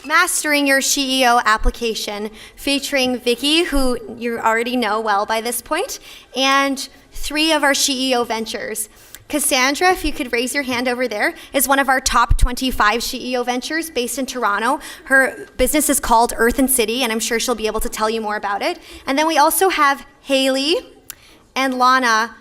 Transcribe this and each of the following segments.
Mastering Your SheEO Application, featuring Vicky, who you already know well by this point, and 3 of our SheEO ventures. Cassandra, if you could raise your hand over there, is one of our top 25 SheEO ventures based in Toronto. Her business is called Earth and City, and I'm sure she'll be able to tell you more about it. And then we also have Haley and Lana,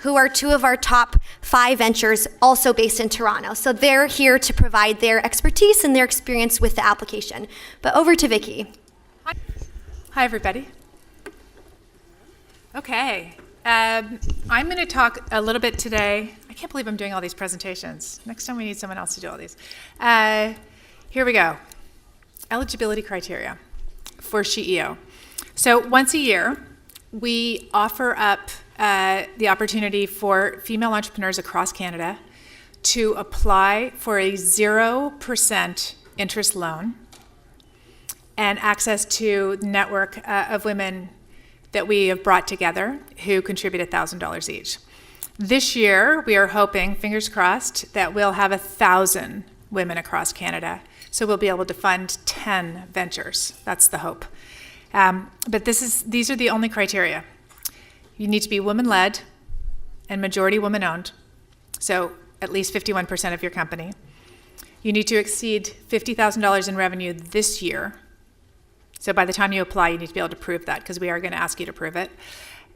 who are 2 of our top 5 ventures, also based in Toronto. So they're here to provide their expertise and their experience with the application. But over to Vicky. Hi, everybody. Okay. I'm going to talk a little bit today. I can't believe I'm doing all these presentations. Next time we need someone else to do all these. Here we go. Eligibility criteria for SheEO. So once a year, we offer up the opportunity for female entrepreneurs across Canada to apply for a 0% interest loan and access to a network of women that we have brought together who contribute $1,000 each. This year, we are hoping, fingers crossed, that we'll have 1,000 women across Canada. So we'll be able to fund 10 ventures. That's the hope. But these are the only criteria. You need to be woman-led and majority woman-owned, so at least 51% of your company. You need to exceed $50,000 in revenue this year. So by the time you apply, you need to be able to prove that, because we are going to ask you to prove it.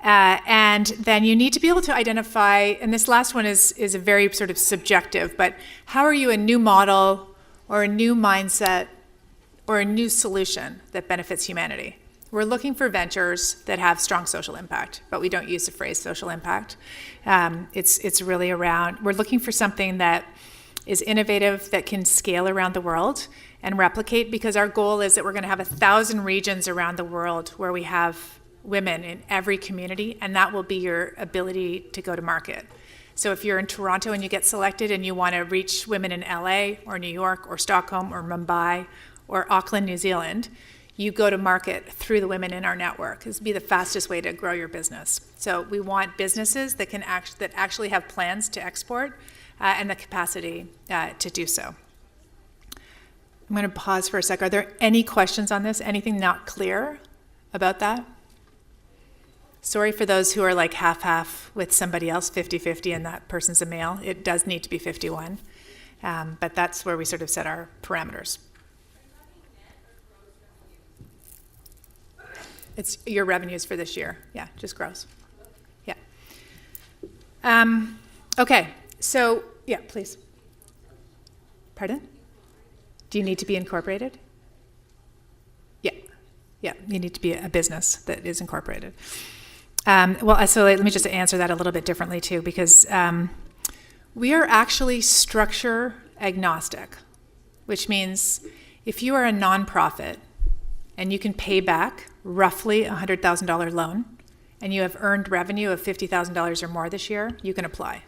And then you need to be able to identify, and this last one is a very sort of subjective, but how are you a new model or a new mindset or a new solution that benefits humanity? We're looking for ventures that have strong social impact, but we don't use the phrase social impact. It's really around, we're looking for something that is innovative, that can scale around the world and replicate, because our goal is that we're going to have 1,000 regions around the world where we have women in every community, and that will be your ability to go to market. So if you're in Toronto and you get selected and you want to reach women in LA or New York or Stockholm or Mumbai or Auckland, New Zealand, you go to market through the women in our network. This would be the fastest way to grow your business. So we want businesses that can actually have plans to export and the capacity to do so. I'm going to pause for a sec. Are there any questions on this? Anything not clear about that? Sorry for those who are like half-half with somebody else, 50-50, and that person's a male. It does need to be 51, but that's where we sort of set our parameters. It's your revenues for this year. Yeah, just gross. Yeah. Okay, so, yeah, please. Pardon? Do you need to be incorporated? Yeah, you need to be a business that is incorporated. So let me just answer that a little bit differently too, because we are actually structure agnostic, which means if you are a nonprofit and you can pay back roughly a $100,000 loan and you have earned revenue of $50,000 or more this year, you can apply.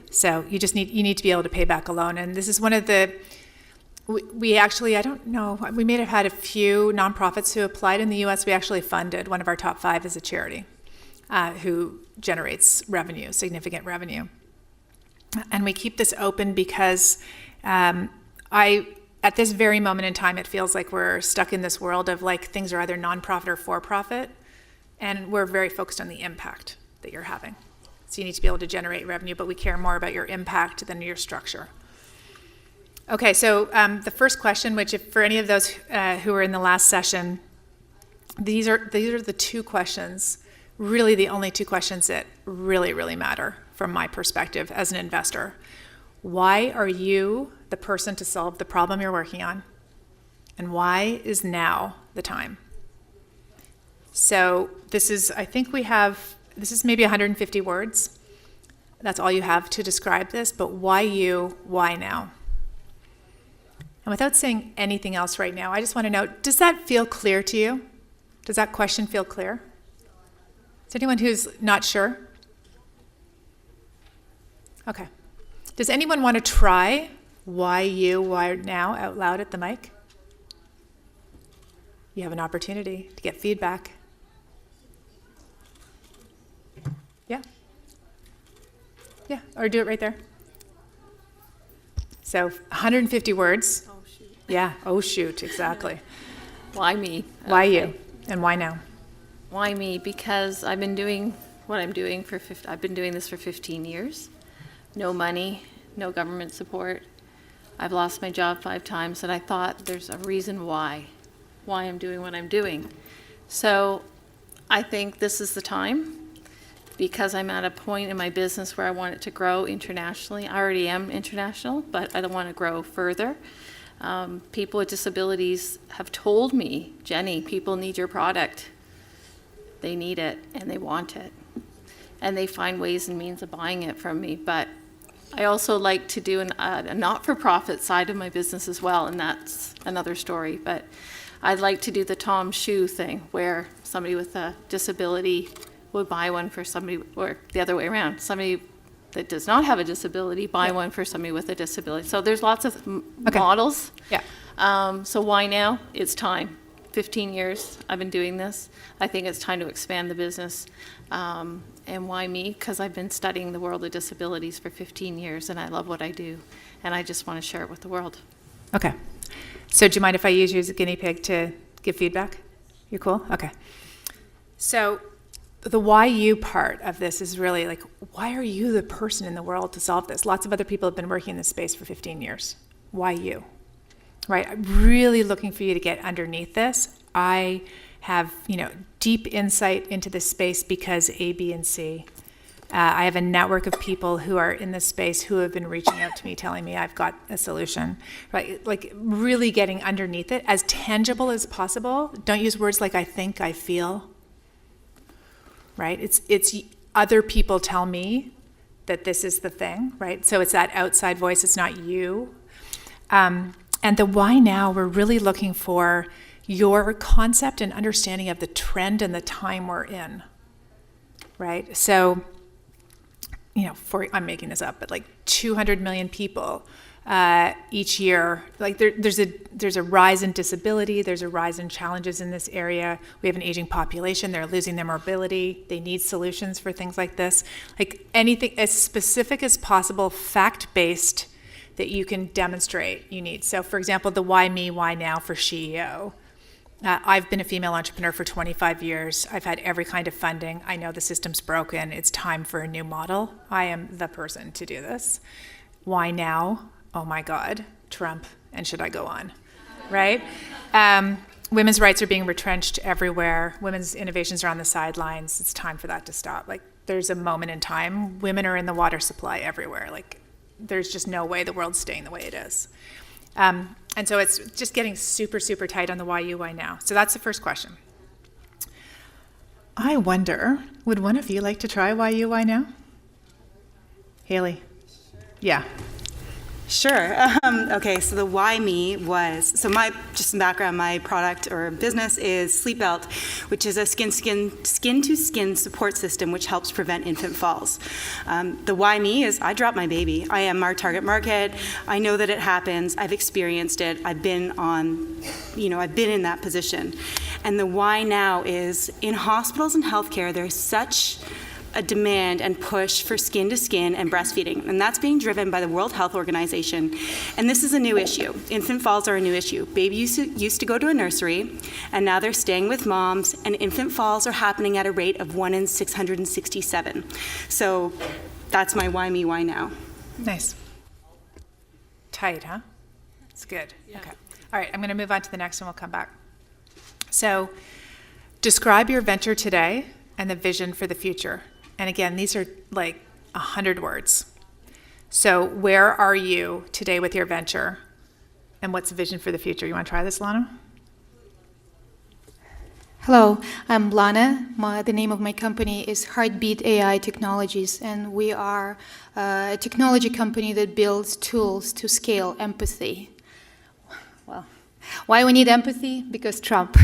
So you need to be able to pay back a loan. And this is one of the, we actually, I don't know, we may have had a few nonprofits who applied in the US. We actually funded one of our top 5 as a charity who generates revenue, significant revenue. And we keep this open because at this very moment in time, it feels like we're stuck in this world of like things are either nonprofit or for-profit, and we're very focused on the impact that you're having. So you need to be able to generate revenue, but we care more about your impact than your structure. Okay, so the first question, which if for any of those who were in the last session, these are the 2 questions, really the only 2 questions that really, really matter from my perspective as an investor. Why are you the person to solve the problem you're working on? And why is now the time? So this is, I think this is maybe 150 words. That's all you have to describe this, but why you, why now? And without saying anything else right now, I just want to know, does that feel clear to you? Does that question feel clear? Is anyone who's not sure? Okay. Does anyone want to try why you, why now out loud at the mic? You have an opportunity to get feedback. Yeah? Yeah, or do it right there. So 150 words. Oh, shoot. Yeah. Oh, shoot. Exactly. Why me? Why Okay. you? And why now? Why me? Because I've been doing what I'm doing I've been doing this for 15 years. No money, no government support. I've lost my job 5 times, and I thought there's a reason why I'm doing what I'm doing. So I think this is the time, because I'm at a point in my business where I want it to grow internationally. I already am international, but I don't want to grow further. People with disabilities have told me, Jenny, people need your product. They need it and they want it. And they find ways and means of buying it from me. But I also like to do a not-for-profit side of my business as well, and that's another story. But I'd like to do the Tom Shoe thing, where somebody with a disability would buy one for somebody, or the other way around, somebody that does not have a disability buy one for somebody with a disability. So there's lots of models. Yeah. So why now? It's time. 15 years I've been doing this. I think it's time to expand the business. And why me? Because I've been studying the world of disabilities for 15 years, and I love what I do, and I just want to share it with the world. Okay. So do you mind if I use you as a guinea pig to give feedback? You're cool? Okay. So the why you part of this is really like, why are you the person in the world to solve this? Lots of other people have been working in this space for 15 years. Why you? Right? I'm really looking for you to get underneath this. I have, deep insight into this space because A, B, and C. I have a network of people who are in this space who have been reaching out to me, telling me I've got a solution, right? Like really getting underneath it, as tangible as possible. Don't use words like I think, I feel, right? It's other people tell me that this is the thing, right? So it's that outside voice, it's not you. And the why now, we're really looking for your concept and understanding of the trend and the time we're in, right? So, I'm making this up, but like 200 million people each year, like there's a rise in disability, there's a rise in challenges in this area. We have an aging population, they're losing their mobility, they need solutions for things like this. Like anything as specific as possible, fact-based, that you can demonstrate you need. So for example, the why me, why now for SheEO. I've been a female entrepreneur for 25 years. I've had every kind of funding. I know the system's broken. It's time for a new model. I am the person to do this. Why now? Oh my God, Trump, and should I go on, right? Women's rights are being retrenched everywhere. Women's innovations are on the sidelines. It's time for that to stop. Like there's a moment in time, women are in the water supply everywhere. Like there's just no way the world's staying the way it is. And so it's just getting super, super tight on the why you, why now. So that's the first question. I wonder, would one of you like to try why you, why now? Haley? Yeah. Sure. Okay, so the why me was, just some background, my product or business is Sleep Belt, which is a skin-to-skin support system which helps prevent infant falls. The why me is I dropped my baby. I am our target market. I know that it happens. I've experienced it. I've been in that position. And the why now is in hospitals and healthcare, there's such a demand and push for skin-to-skin and breastfeeding, and that's being driven by the World Health Organization. And this is a new issue. Infant falls are a new issue. Babies used to go to a nursery, and now they're staying with moms, and infant falls are happening at a rate of 1 in 667. So that's my why me, why now. Nice. Tight, huh? It's good. Yeah. Okay. All right, I'm going to move on to the next one. We'll come back. So describe your venture today and the vision for the future. And again, these are like 100 words. So where are you today with your venture? And what's the vision for the future? You want to try this, Lana? Hello, I'm Lana. The name of my company is Heartbeat AI Technologies, and we are a technology company that builds tools to scale empathy. Well, why we need empathy? Because Trump.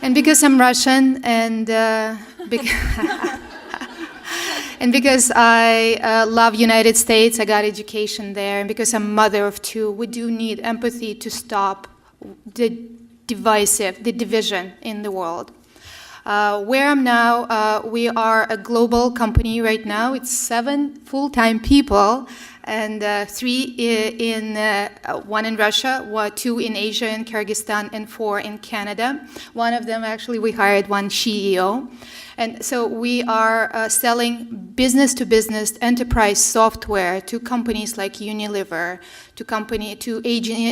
And because I'm Russian, and and because I love United States, I got education there, and because I'm mother of 2, we do need empathy to stop the division in the world. Where I'm now, we are a global company right now. It's 7 full-time people, and 1 in Russia, 2 in Asia and Kyrgyzstan, and 4 in Canada. One of them, actually, we hired one SheEO. And so we are selling business-to-business enterprise software to companies like Unilever, to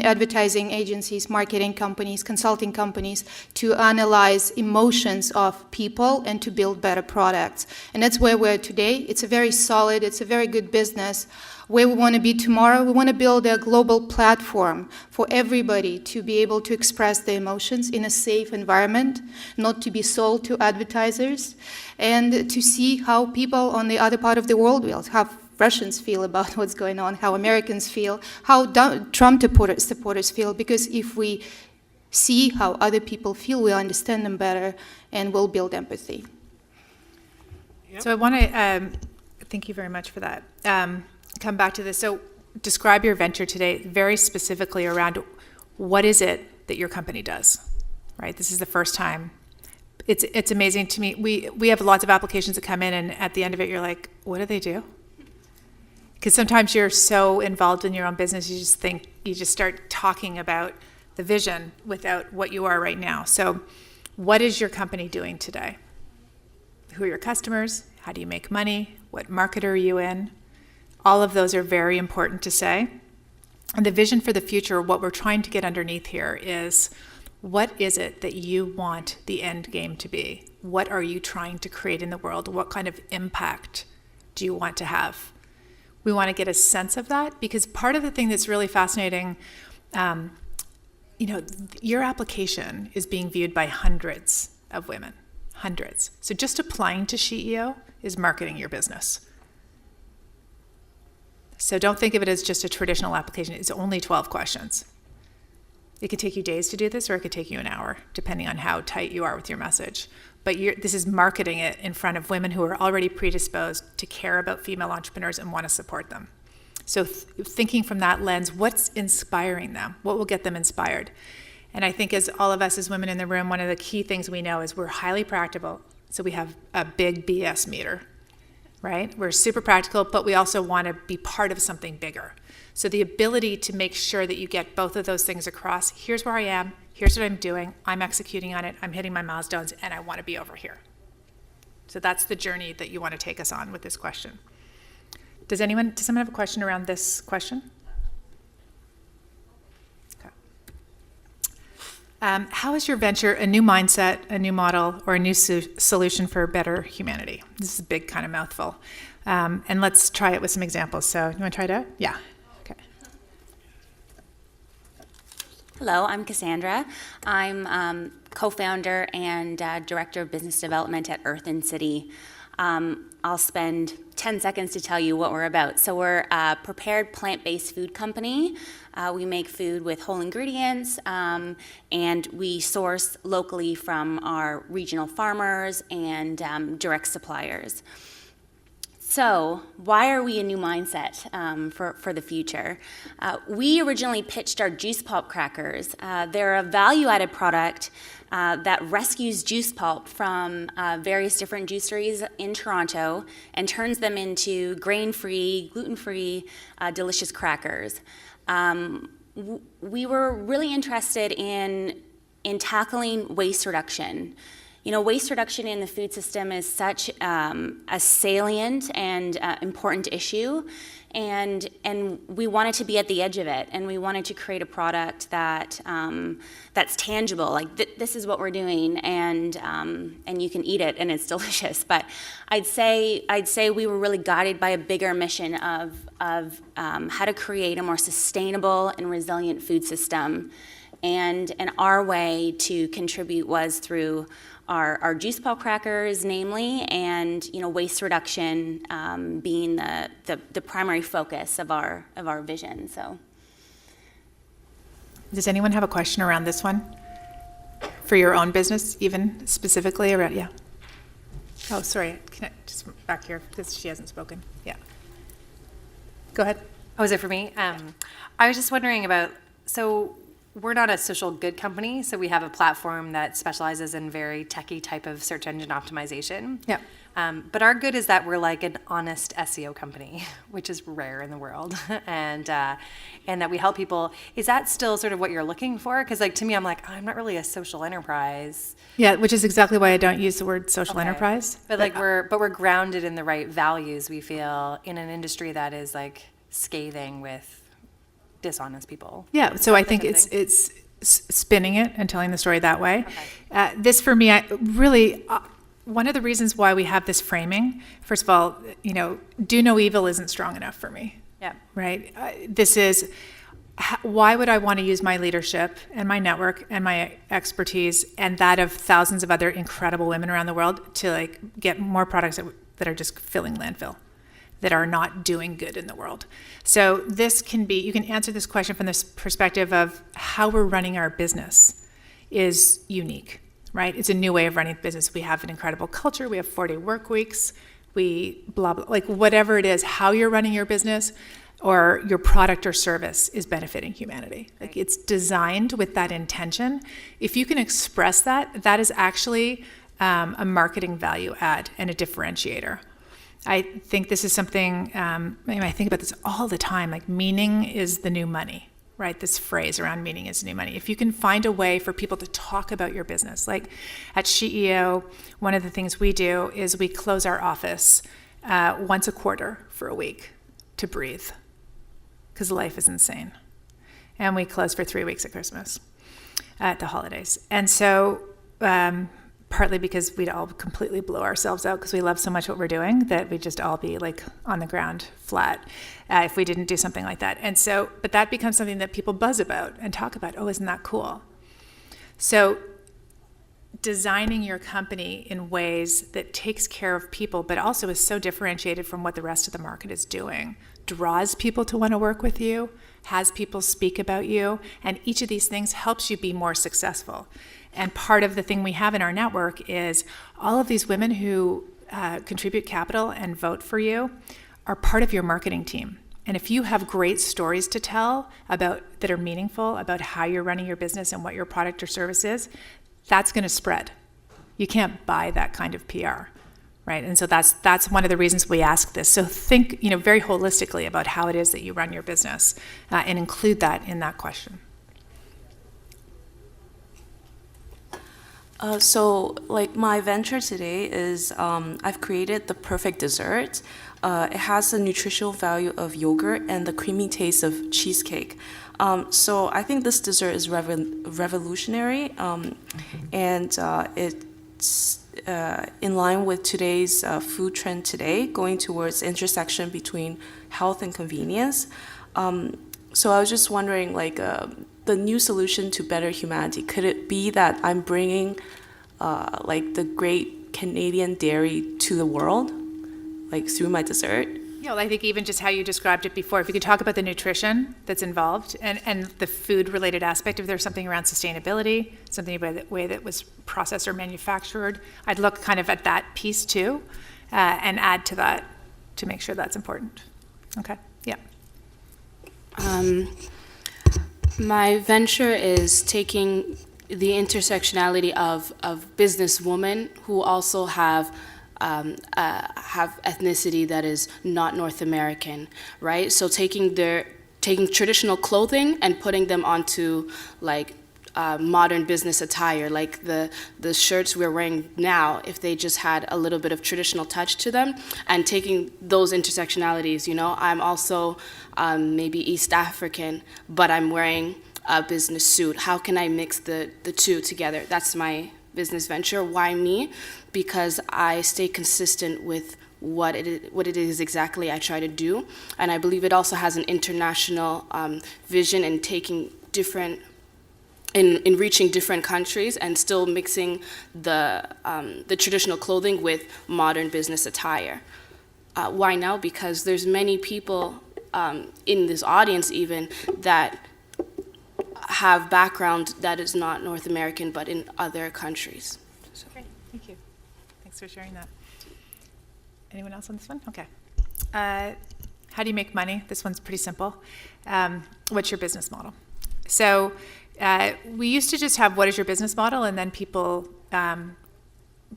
advertising agencies, marketing companies, consulting companies, to analyze emotions of people and to build better products. And that's where we're today. It's a very solid, it's a very good business. Where we want to be tomorrow, we want to build a global platform for everybody to be able to express their emotions in a safe environment, not to be sold to advertisers, and to see how people on the other part of the world will, how Russians feel about what's going on, how Americans feel, how Trump supporters feel, because if we see how other people feel, we'll understand them better, and we'll build empathy. So I want to, thank you very much for that. Come back to this. So describe your venture today very specifically around what is it that your company does, right? This is the first time. It's amazing to me. We have lots of applications that come in, and at the end of it, you're like, what do they do? Because sometimes you're so involved in your own business, you just start talking about the vision without what you are right now. So what is your company doing today? Who are your customers? How do you make money? What market are you in? All of those are very important to say. And the vision for the future, what we're trying to get underneath here is, what is it that you want the end game to be? What are you trying to create in the world? What kind of impact do you want to have? We want to get a sense of that, because part of the thing that's really fascinating, your application is being viewed by hundreds of women, hundreds. So just applying to SheEO is marketing your business. So don't think of it as just a traditional application. It's only 12 questions. It could take you days to do this, or it could take you an hour, depending on how tight you are with your message. But this is marketing it in front of women who are already predisposed to care about female entrepreneurs and want to support them. So thinking from that lens, what's inspiring them? What will get them inspired? And I think as all of us as women in the room, one of the key things we know is we're highly practical. So we have a big BS meter, right? We're super practical, but we also want to be part of something bigger. So the ability to make sure that you get both of those things across, here's where I am, here's what I'm doing, I'm executing on it, I'm hitting my milestones, and I want to be over here. So that's the journey that you want to take us on with this question. Does someone have a question around this question? Okay. How is your venture a new mindset, a new model, or a new solution for better humanity? This is a big kind of mouthful. And let's try it with some examples. So you want to try it out? Yeah. Okay. Hello, I'm Cassandra. I'm co-founder and director of business development at Earth and City. I'll spend 10 seconds to tell you what we're about. So we're a prepared plant-based food company. We make food with whole ingredients, and we source locally from our regional farmers and direct suppliers. So why are we a new mindset for the future? We originally pitched our juice pulp crackers. They're a value-added product that rescues juice pulp from various different juiceries in Toronto and turns them into grain-free, gluten-free, delicious crackers. We were really interested in tackling waste reduction. You know, waste reduction in the food system is such a salient and important issue, and we wanted to be at the edge of it, and we wanted to create a product that that's tangible. Like this is what we're doing, and you can eat it, and it's delicious. But I'd say we were really guided by a bigger mission of how to create a more sustainable and resilient food system, and our way to contribute was through our juice pulp crackers, namely, and waste reduction being the primary focus of our vision. So, does anyone have a question around this one for your own business, even specifically around? Yeah. Oh, sorry. Can I just back here because she hasn't spoken. Yeah. Go ahead. Oh, is it for me? I was just wondering about we're not a social good company, so we have a platform that specializes in very techie type of search engine optimization. Yeah. But our good is that we're like an honest SEO company, which is rare in the world, and that we help people. Is that still sort of what you're looking for? Because like to me, I'm like, I'm not really a social enterprise. Yeah, which is exactly why I don't use the word social enterprise. But like we're grounded in the right values, we feel, in an industry that is like scathing with dishonest people. Yeah, so I think it's spinning it and telling the story that way. This for me, one of the reasons why we have this framing, first of all, do no evil isn't strong enough for me. Yeah. Right? This is, why would I want to use my leadership and my network and my expertise and that of thousands of other incredible women around the world to like get more products that are just filling landfill, that are not doing good in the world? So this can be, you can answer this question from this perspective of how we're running our business is unique, right? It's a new way of running business. We have an incredible culture. We have 4-day work weeks. We blah, blah, like whatever it is, how you're running your business or your product or service is benefiting humanity. Like it's designed with that intention. If you can express that, that is actually a marketing value add and a differentiator. I think this is something, I think about this all the time, like meaning is the new money, right? This phrase around meaning is the new money. If you can find a way for people to talk about your business, like at SheEO, one of the things we do is we close our office once a quarter for a week to breathe, because life is insane. And we close for 3 weeks at Christmas, at the holidays. And so, partly because we'd all completely blow ourselves out because we love so much what we're doing that we'd just all be like on the ground flat if we didn't do something like that. And so, but that becomes something that people buzz about and talk about. Oh, isn't that cool? So designing your company in ways that takes care of people, but also is so differentiated from what the rest of the market is doing, draws people to want to work with you, has people speak about you, and each of these things helps you be more successful. And part of the thing we have in our network is all of these women who contribute capital and vote for you are part of your marketing team. And if you have great stories to tell about that are meaningful about how you're running your business and what your product or service is, that's going to spread. You can't buy that kind of PR, right? And so that's one of the reasons we ask this. So think, very holistically about how it is that you run your business and include that in that question. So my venture today is I've created the perfect dessert. It has the nutritional value of yogurt and the creamy taste of cheesecake. So I think this dessert is revolutionary, and it's in line with today's food trend today, going towards intersection between health and convenience. So I was just wondering, the new solution to better humanity, could it be that I'm bringing the great Canadian dairy to the world, through my dessert? Yeah, well, I think even just how you described it before, if you could talk about the nutrition that's involved and the food-related aspect, if there's something around sustainability, something about the way that was processed or manufactured, I'd look kind of at that piece too and add to that to make sure that's important. Okay, yeah. My venture is taking the intersectionality of businesswomen who also have ethnicity that is not North American, right? So taking traditional clothing and putting them onto modern business attire, like the shirts we're wearing now, if they just had a little bit of traditional touch to them, and taking those intersectionalities. I'm also maybe East African, but I'm wearing a business suit. How can I mix the two together? That's my business venture. Why me? Because I stay consistent with what it is exactly I try to do, and I believe it also has an international vision and taking different. In reaching different countries and still mixing the traditional clothing with modern business attire. Why now? Because there's many people in this audience even that have background that is not North American but in other countries. Okay, thank you. Thanks for sharing that. Anyone else on this one? Okay. How do you make money? This one's pretty simple. What's your business model? So We used to just have what is your business model, and then people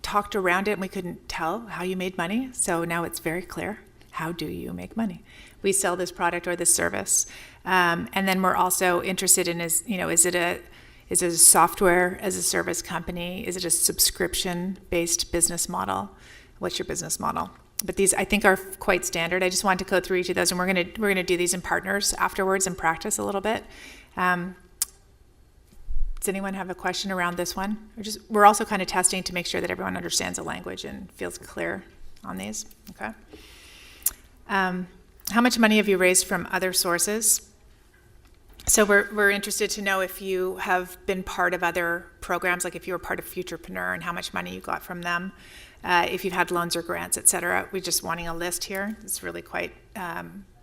talked around it and we couldn't tell how you made money. So now it's very clear. How do you make money? We sell this product or this service. And then we're also interested in is it a software as a service company? Is it a subscription-based business model? What's your business model? But these, I think, are quite standard. I just wanted to go through each of those, and we're gonna do these in partners afterwards and practice a little bit. Does anyone have a question around this one? We're also kind of testing to make sure that everyone understands the language and feels clear on these. Okay. How much money have you raised from other sources? So we're interested to know if you have been part of other programs, like if you were part of Futurepreneur and how much money you got from them, if you've had loans or grants, et cetera. We're just wanting a list here. It's really quite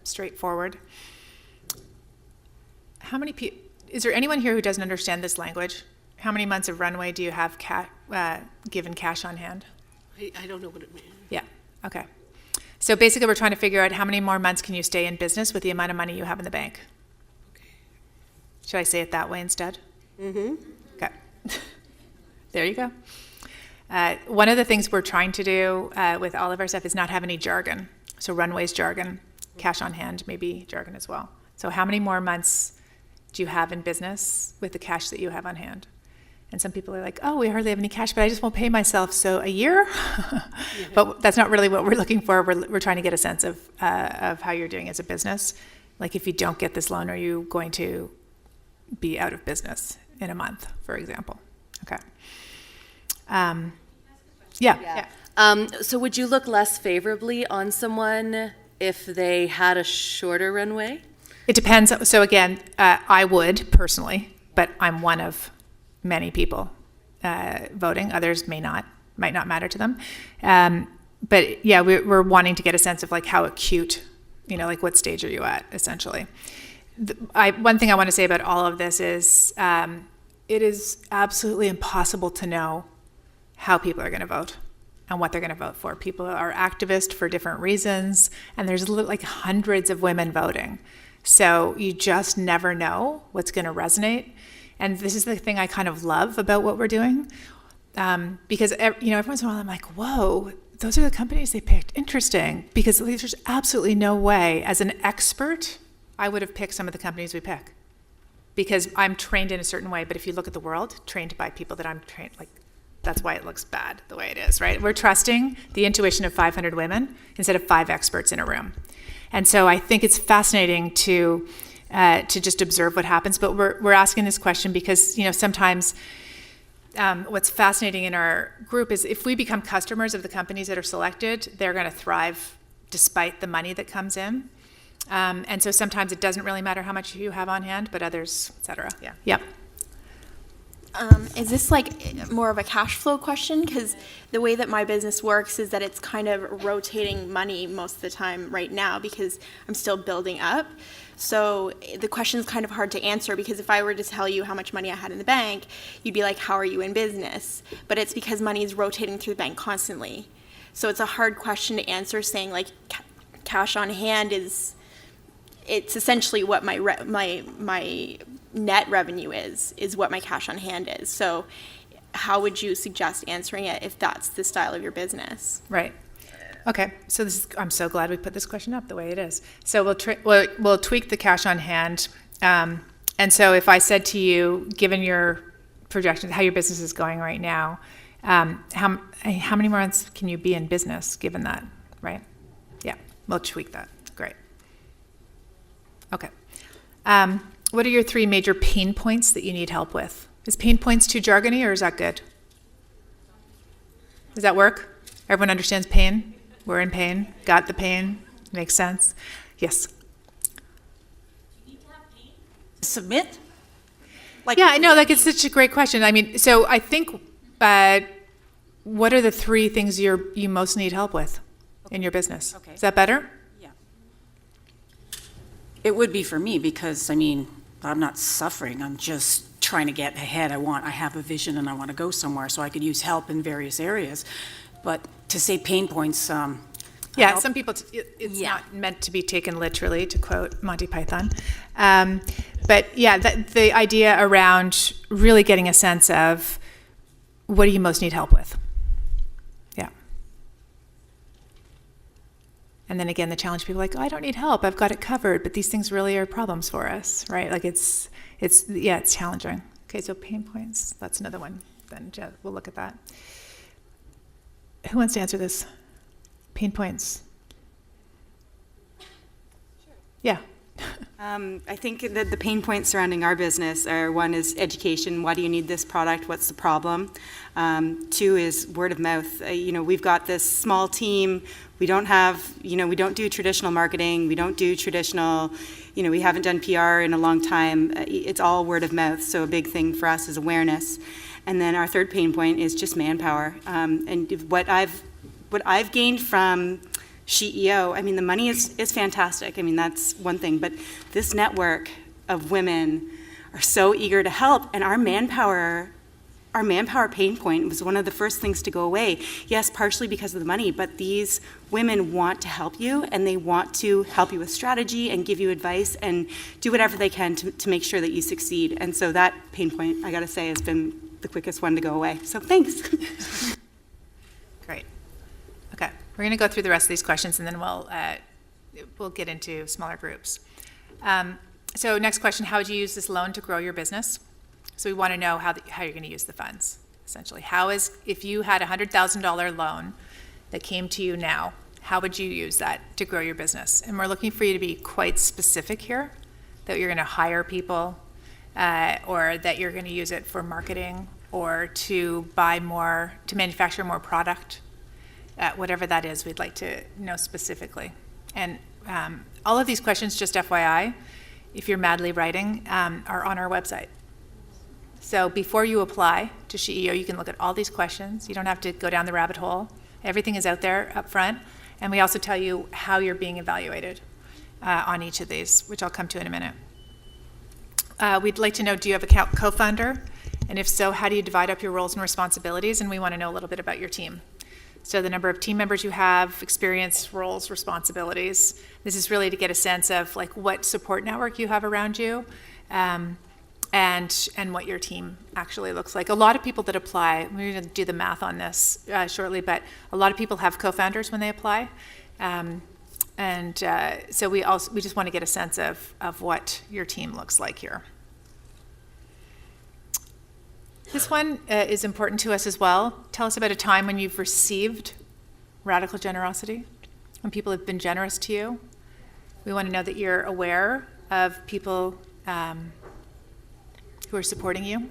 straightforward. How many people? Is there anyone here who doesn't understand this language? How many months of runway do you have given cash on hand? I don't know what it means. Yeah, okay. So basically we're trying to figure out how many more months can you stay in business with the amount of money you have in the bank. Okay. Should I say it that way instead? Mm-hmm. Okay. There you go. One of the things we're trying to do with all of our stuff is not have any jargon. So runway's jargon, cash on hand, maybe jargon as well. So how many more months do you have in business with the cash that you have on hand? And some people are like, oh, we hardly have any cash, but I just won't pay myself, so a year? But that's not really what we're looking for. We're trying to get a sense of how you're doing as a business. Like if you don't get this loan, are you going to be out of business in a month, for example? Okay. Yeah. So would you look less favorably on someone if they had a shorter runway? It depends. So again, I would personally, but I'm one of many people voting. Others might not matter to them. But yeah, we're wanting to get a sense of like how acute, like what stage are you at, essentially. One thing I want to say about all of this is it is absolutely impossible to know how people are going to vote and what they're going to vote for. People are activists for different reasons, and there's like hundreds of women voting. So you just never know what's going to resonate. And this is the thing I kind of love about what we're doing. Because, every once in a while I'm like, whoa, those are the companies they picked. Interesting. Because there's absolutely no way, as an expert, I would have picked some of the companies we pick. Because I'm trained in a certain way. But if you look at the world, trained by people that I'm trained, like, that's why it looks bad the way it is, right? We're trusting the intuition of 500 women instead of 5 experts in a room. And so I think it's fascinating to just observe what happens. But we're asking this question because sometimes what's fascinating in our group is if we become customers of the companies that are selected, they're going to thrive despite the money that comes in. And so sometimes it doesn't really matter how much you have on hand, but others, et cetera. Yeah. Yep. Is this like more of a cash flow question? Because the way that my business works is that it's kind of rotating money most of the time right now because I'm still building up. So the question is kind of hard to answer because if I were to tell you how much money I had in the bank, you'd be like, how are you in business? But it's because money is rotating through the bank constantly. So it's a hard question to answer saying like cash on hand it's essentially what my net revenue is what my cash on hand is. So how would you suggest answering it if that's the style of your business? Right. Okay. So I'm so glad we put this question up the way it is. So we'll tweak the cash on hand. And so if I said to you, given your projections, how your business is going right now, how many more months can you be in business given that, right? Yeah, we'll tweak that. Great. Okay. What are your 3 major pain points that you need help with? Is pain points too jargony or is that good? Does that work? Everyone understands pain? We're in pain. Got the pain? Makes sense? Yes. Do you need to have pain? Submit? Yeah, I know. Like it's such a great question. I mean, so I think what are the 3 things you most need help with in your business? Okay. Is that better? It would be for me because, I'm not suffering. I'm just trying to get ahead. I have a vision and I want to go somewhere, so I could use help in various areas. But to say pain points, Yeah, some people, it's not meant to be taken literally, to quote Monty Python. But yeah, the idea around really getting a sense of what do you most need help with? Yeah. And then again, the challenge people are like, oh, I don't need help, I've got it covered, but these things really are problems for us, right? Like it's challenging. Okay, so pain points, that's another one. Then we'll look at that. Who wants to answer this? Pain points. Sure. Yeah. I think that the pain points surrounding our business are, one is education. Why do you need this product? What's the problem? Two is word of mouth. We've got this small team. We don't have, we don't do traditional marketing. We don't do traditional, we haven't done PR in a long time. It's all word of mouth. So a big thing for us is awareness. And then our third pain point is just manpower. And what I've gained from SheEO, I mean, the money is fantastic. I mean, that's one thing. But this network of women are so eager to help, and our manpower pain point was one of the first things to go away. Yes, partially because of the money, but these women want to help you, and they want to help you with strategy and give you advice and do whatever they can to make sure that you succeed. And so that pain point, I got to say, has been the quickest one to go away. So thanks. Great. Okay, we're going to go through the rest of these questions, and then we'll get into smaller groups. So next question, how would you use this loan to grow your business? So we want to know how you're going to use the funds, essentially. If you had a $100,000 loan that came to you now, how would you use that to grow your business? And we're looking for you to be quite specific here, that you're going to hire people, or that you're going to use it for marketing, or to manufacture more product. Whatever that is, we'd like to know specifically. And all of these questions, just FYI, if you're madly writing, are on our website. So before you apply to SheEO, you can look at all these questions. You don't have to go down the rabbit hole. Everything is out there up front. And we also tell you how you're being evaluated on each of these, which I'll come to in a minute. We'd like to know, do you have a co-founder? And if so, how do you divide up your roles and responsibilities? And we want to know a little bit about your team. So the number of team members you have, experience, roles, responsibilities. This is really to get a sense of like what support network you have around you, and what your team actually looks like. A lot of people that apply, we're going to do the math on this shortly, but a lot of people have co-founders when they apply. So we just want to get a sense of what your team looks like here. This one is important to us as well. Tell us about a time when you've received radical generosity, when people have been generous to you. We want to know that you're aware of people who are supporting you.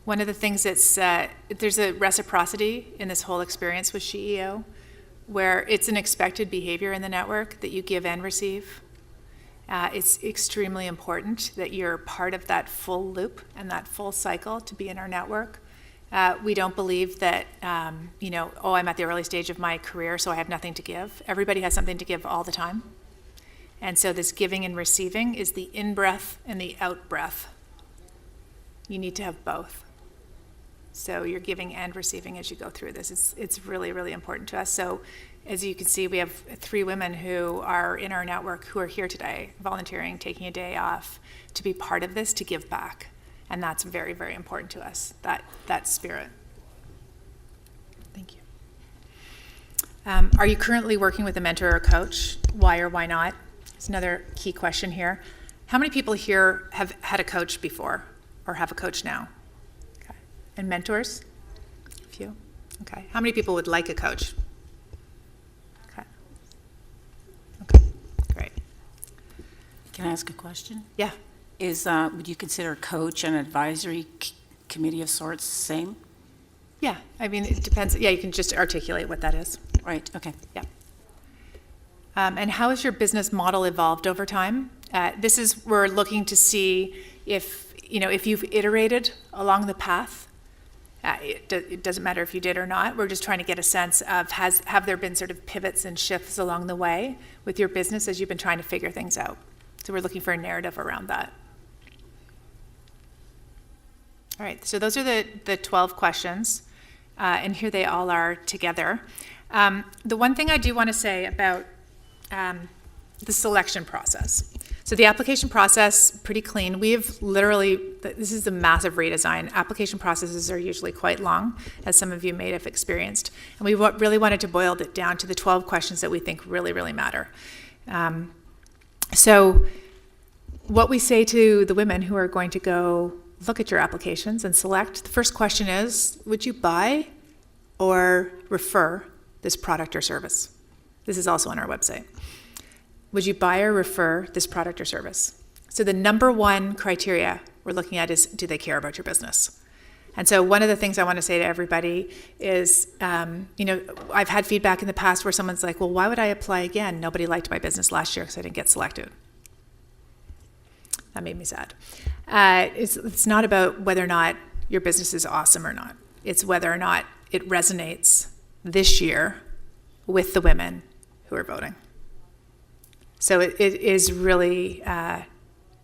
One of the things that's, there's a reciprocity in this whole experience with SheEO, where it's an expected behavior in the network that you give and receive. It's extremely important that you're part of that full loop and that full cycle to be in our network. We don't believe that, I'm at the early stage of my career, so I have nothing to give. Everybody has something to give all the time. And so this giving and receiving is the in-breath and the out-breath. You need to have both. So you're giving and receiving as you go through this. It's really, really important to us. So as you can see, we have 3 women who are in our network who are here today, volunteering, taking a day off to be part of this, to give back. And that's very, very important to us, that spirit. Thank you. Are you currently working with a mentor or a coach? Why or why not? It's another key question here. How many people here have had a coach before or have a coach now? Okay. And mentors? A few? Okay. How many people would like a coach? Okay, great. Can I ask a question? Yeah. Would you consider a coach and advisory committee of sorts the same? Yeah, I mean, it depends. Yeah, you can just articulate what that is. Right, okay. Yeah. And how has your business model evolved over time? We're looking to see if you've iterated along the path. It doesn't matter if you did or not. We're just trying to get a sense of have there been sort of pivots and shifts along the way with your business as you've been trying to figure things out. So we're looking for a narrative around that. All right, so those are the 12 questions, and here they all are together. The one thing I do want to say about the selection process. So the application process, pretty clean. We've literally, this is a massive redesign. Application processes are usually quite long, as some of you may have experienced. And we really wanted to boil it down to the 12 questions that we think really, really matter. So what we say to the women who are going to go look at your applications and select, the first question is, would you buy or refer this product or service? This is also on our website. Would you buy or refer this product or service? So the number one criteria we're looking at is, do they care about your business? And so one of the things I want to say to everybody is, I've had feedback in the past where someone's like, well, why would I apply again? Nobody liked my business last year because I didn't get selected. That made me sad. It's not about whether or not your business is awesome or not. It's whether or not it resonates this year with the women who are voting. So it is really,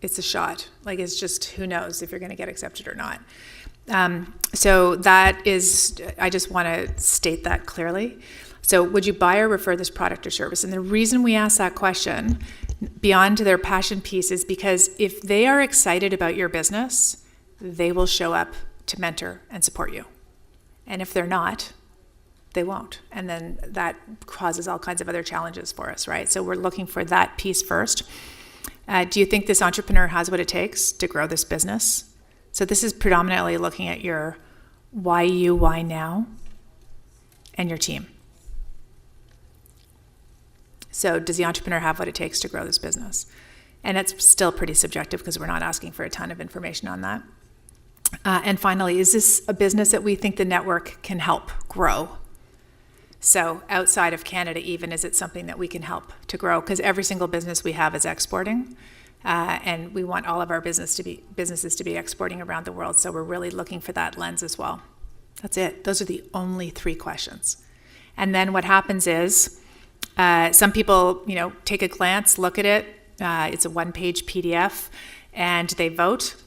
it's a shot. Like, it's just, who knows if you're going to get accepted or not. So that is, I just want to state that clearly. So would you buy or refer this product or service? And the reason we ask that question, beyond their passion piece, is because if they are excited about your business, they will show up to mentor and support you. And if they're not, they won't. And then that causes all kinds of other challenges for us, right? So we're looking for that piece first. Do you think this entrepreneur has what it takes to grow this business? So this is predominantly looking at your why you, why now, and your team. So does the entrepreneur have what it takes to grow this business? And it's still pretty subjective because we're not asking for a ton of information on that. And finally, is this a business that we think the network can help grow? So outside of Canada even, is it something that we can help to grow? Because every single business we have is exporting, and we want all of our businesses to be exporting around the world, so we're really looking for that lens as well. That's it. Those are the only 3 questions. And then what happens is, some people, take a glance, look at it, it's a 1-page PDF, and they vote,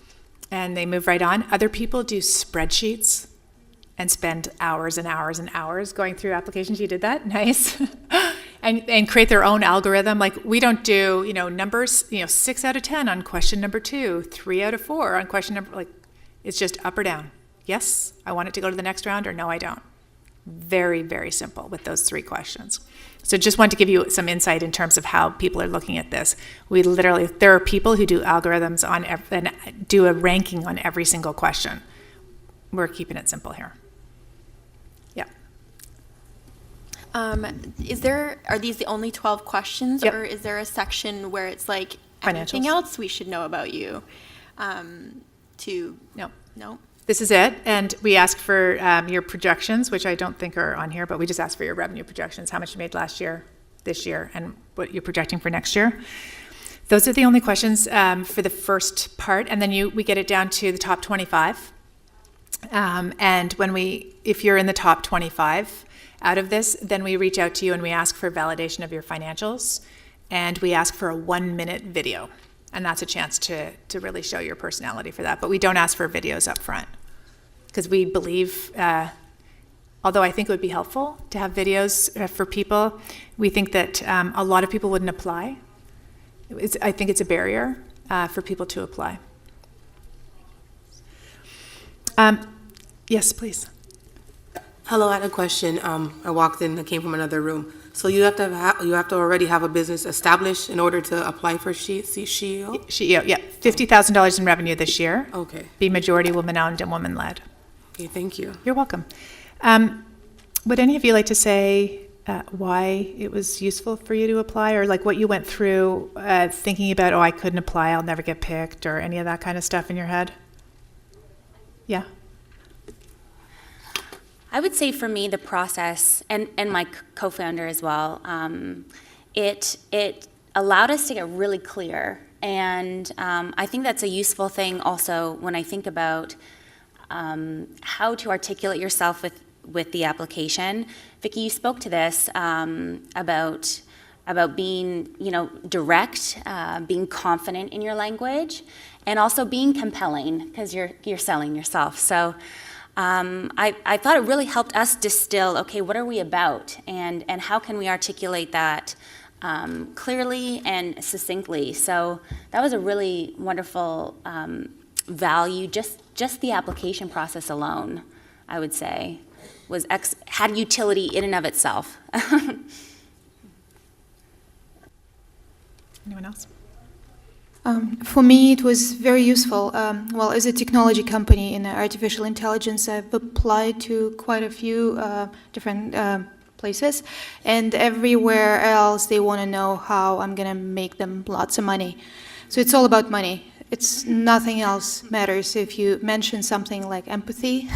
and they move right on. Other people do spreadsheets and spend hours and hours and hours going through applications. You did that? Nice. and create their own algorithm. Like, we don't do, numbers, 6 out of 10 on question number 2, 3 out of 4 on question number, like, it's just up or down. Yes, I want it to go to the next round, or no, I don't. Very, very simple with those 3 questions. So just want to give you some insight in terms of how people are looking at this. There are people who do algorithms and do a ranking on every single question. We're keeping it simple here. Yeah. Are these the only 12 questions, Yep. or is there a section where it's like Financials. anything else we should know about you? No. This is it, and we ask for your projections, which I don't think are on here, but we just ask for your revenue projections, how much you made last year, this year, and what you're projecting for next year. Those are the only questions for the first part, and then we get it down to the top 25. And if you're in the top 25 out of this, then we reach out to you and we ask for validation of your financials, and we ask for a 1-minute video. And that's a chance to really show your personality for that. But we don't ask for videos up front because we believe, although I think it would be helpful to have videos for people, we think that a lot of people wouldn't apply. I think it's a barrier for people to apply. Yes, please. Hello, I had a question. I walked in, I came from another room. So you have to already have a business established in order to apply for SheEO? SheEO, yeah. $50,000 in revenue this year. Okay. Be majority woman-owned and woman-led. Okay, thank you. You're welcome. Would any of you like to say why it was useful for you to apply, or like what you went through thinking about, I couldn't apply, I'll never get picked, or any of that kind of stuff in your head? Yeah. I would say for me, the process, and my co-founder as well, it allowed us to get really clear. And I think that's a useful thing also when I think about how to articulate yourself with the application. Vicki, you spoke to this about being, direct, being confident in your language, and also being compelling because you're selling yourself. So I thought it really helped us distill, okay, what are we about, and how can we articulate that clearly and succinctly. So that was a really wonderful value. Just the application process alone, I would say, had utility in and of itself. Anyone else? For me, it was very useful. Well, as a technology company in artificial intelligence, I've applied to quite a few different places, and everywhere else they want to know how I'm going to make them lots of money. So it's all about money. It's nothing else matters. If you mention something like empathy,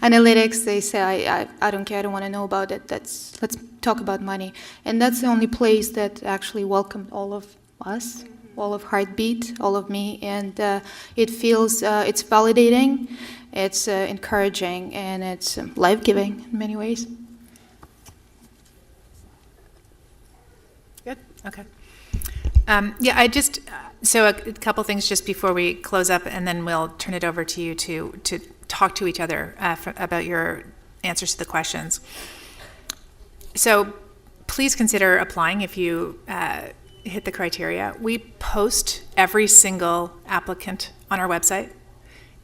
analytics, they say, I don't care, I don't want to know about it. Let's talk about money. And that's the only place that actually welcomed all of us, all of Heartbeat, all of me, and it feels, it's validating, it's encouraging, and it's life-giving in many ways. Good, okay. So a couple things just before we close up, and then we'll turn it over to you to talk to each other about your answers to the questions. So please consider applying if you hit the criteria. We post every single applicant on our website,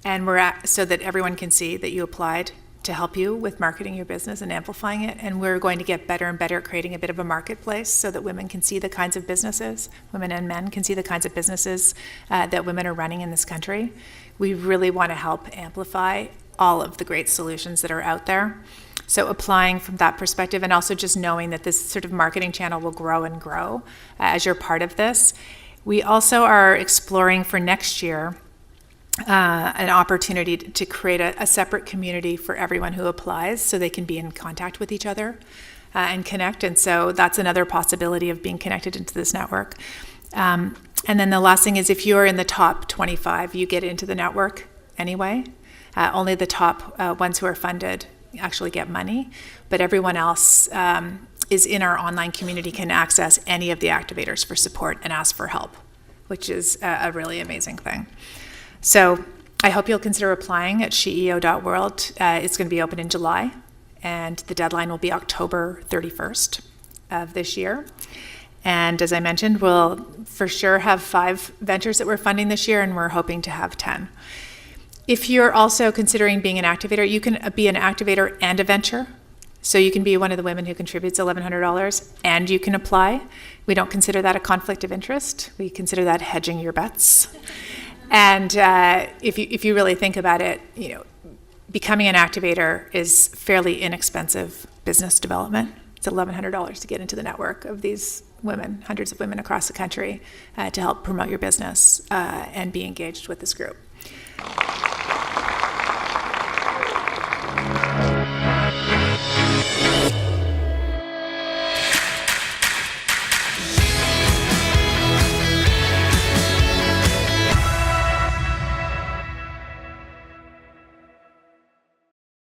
and so that everyone can see that you applied to help you with marketing your business and amplifying it. And we're going to get better and better at creating a bit of a marketplace so that women can see the kinds of businesses, women and men can see the kinds of businesses that women are running in this country. We really want to help amplify all of the great solutions that are out there. So applying from that perspective, and also just knowing that this sort of marketing channel will grow and grow as you're part of this. We also are exploring for next year an opportunity to create a separate community for everyone who applies so they can be in contact with each other and connect. And so that's another possibility of being connected into this network. And then the last thing is, if you're in the top 25, you get into the network anyway. Only the top ones who are funded actually get money, but everyone else is in our online community, can access any of the activators for support and ask for help, which is a really amazing thing. So I hope you'll consider applying at SheEO.world. It's going to be open in July, and the deadline will be October 31st of this year. And as I mentioned, we'll for sure have 5 ventures that we're funding this year, and we're hoping to have 10. If you're also considering being an activator, you can be an activator and a venture. So you can be one of the women who contributes $1,100, and you can apply. We don't consider that a conflict of interest. We consider that hedging your bets. And if you really think about it, becoming an activator is fairly inexpensive business development. It's $1,100 to get into the network of these women, hundreds of women across the country, to help promote your business and be engaged with this group.